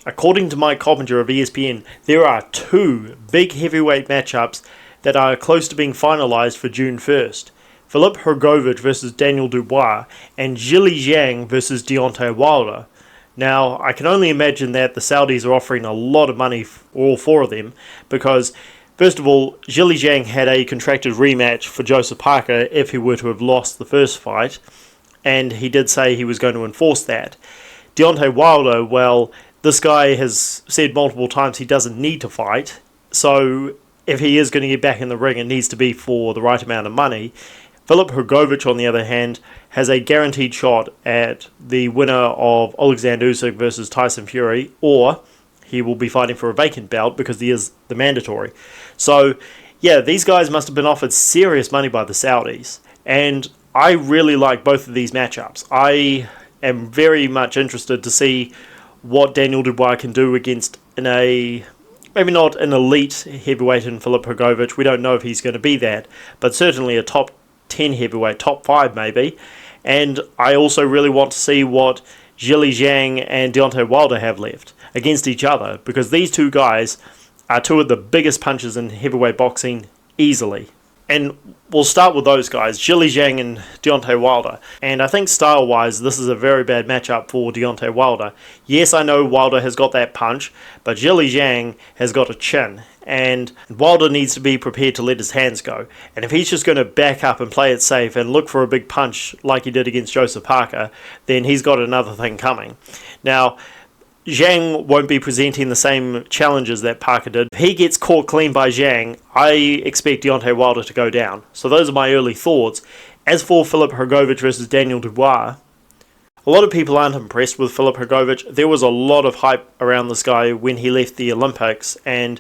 According to Mike Coppinger of ESPN, there are two big heavyweight matchups that are close to being finalised for June 1st. Filip Hrgovic versus Daniel Dubois and Zhang versus Deontay Wilder. Now, I can only imagine that the Saudis are offering a lot of money for all four of them because, first of all, Zhang had a contracted rematch for Joseph Parker if he were to have lost the first fight, and he did say he was going to enforce that. Deontay Wilder, well, this guy has said multiple times he doesn't need to fight, so if he is going to get back in the ring, it needs to be for the right amount of money. Filip Hrgovic, on the other hand, has a guaranteed shot at the winner of Alexander Usyk versus Tyson Fury, or he will be fighting for a vacant belt because he is the mandatory. So, yeah, these guys must have been offered serious money by the Saudis, and I really like both of these matchups. I am very much interested to see what Daniel Dubois can do against maybe not an elite heavyweight in Filip Hrgovic. We don't know if he's going to be that, but certainly a top 10 heavyweight, top 5 maybe. And I also really want to see what Zhang and Deontay Wilder have left against each other, because these two guys are two of the biggest punchers in heavyweight boxing easily. And we'll start with those guys, Zhang and Deontay Wilder. And I think style-wise, this is a very bad matchup for Deontay Wilder. Yes, I know Wilder has got that punch, but Zhang has got a chin. And Wilder needs to be prepared to let his hands go. And if he's just going to back up and play it safe and look for a big punch like he did against Joseph Parker, then he's got another thing coming. Now, Zhang won't be presenting the same challenges that Parker did. If he gets caught clean by Zhang, I expect Deontay Wilder to go down. So those are my early thoughts. As for Filip Hrgovic versus Daniel Dubois, a lot of people aren't impressed with Filip Hrgovic. There was a lot of hype around this guy when he left the Olympics and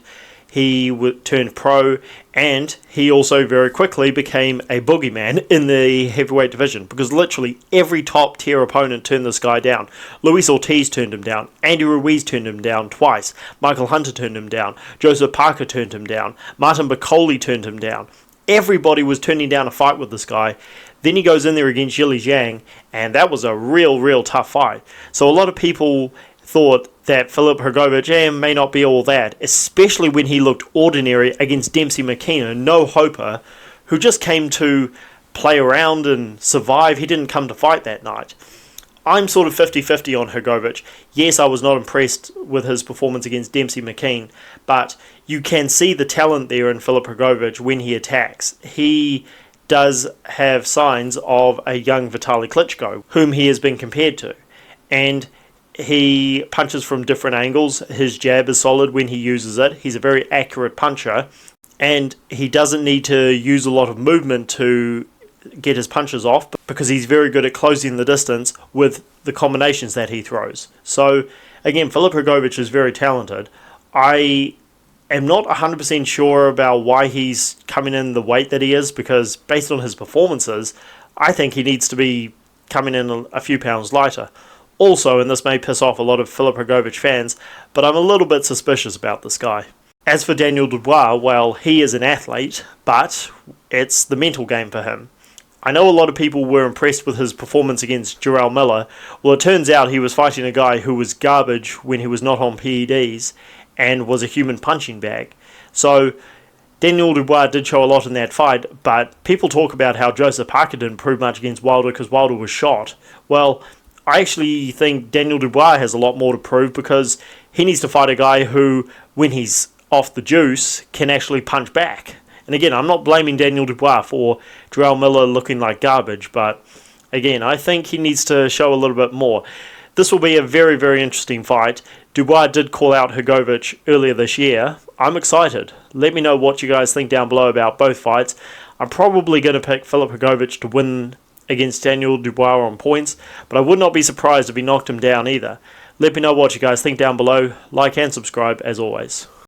he turned pro, and he also very quickly became a boogeyman in the heavyweight division because literally every top tier opponent turned this guy down. Luis Ortiz turned him down, Andy Ruiz turned him down twice, Michael Hunter turned him down, Joseph Parker turned him down, Martin Bakole turned him down. Everybody was turning down a fight with this guy. Then he goes in there against Zhang, and that was a real tough fight. So a lot of people thought that Filip Hrgovic may not be all that, especially when he looked ordinary against Dempsey McKenna, no-hoper, who just came to play around and survive. He didn't come to fight that night. I'm sort of 50-50 on Hrgovic. Yes, I was not impressed with his performance against Dempsey McKean, but you can see the talent there in Filip Hrgovic when he attacks. He does have signs of a young Vitaly Klitschko, whom he has been compared to. And he punches from different angles. His jab is solid when he uses it. He's a very accurate puncher, and he doesn't need to use a lot of movement to get his punches off because he's very good at closing the distance with the combinations that he throws. So, again, Filip Hrgovic is very talented. I am not 100% sure about why he's coming in the weight that he is, because based on his performances, I think he needs to be coming in a few pounds lighter. Also, and this may piss off a lot of Filip Hrgovic fans, but I'm a little bit suspicious about this guy. As for Daniel Dubois, well, he is an athlete, but it's the mental game for him. I know a lot of people were impressed with his performance against Jarrell Miller. Well, it turns out he was fighting a guy who was garbage when he was not on PEDs and was a human punching bag. So Daniel Dubois did show a lot in that fight, but people talk about how Joseph Parker didn't prove much against Wilder because Wilder was shot. Well, I actually think Daniel Dubois has a lot more to prove because he needs to fight a guy who, when he's off the juice, can actually punch back. And again, I'm not blaming Daniel Dubois for Jarrell Miller looking like garbage, but again, I think he needs to show a little bit more. This will be a very interesting fight. Dubois did call out Hrgovic earlier this year. I'm excited. Let me know what you guys think down below about both fights. I'm probably going to pick Filip Hrgovic to win against Daniel Dubois on points, but I would not be surprised if he knocked him down either. Let me know what you guys think down below. Like and subscribe as always.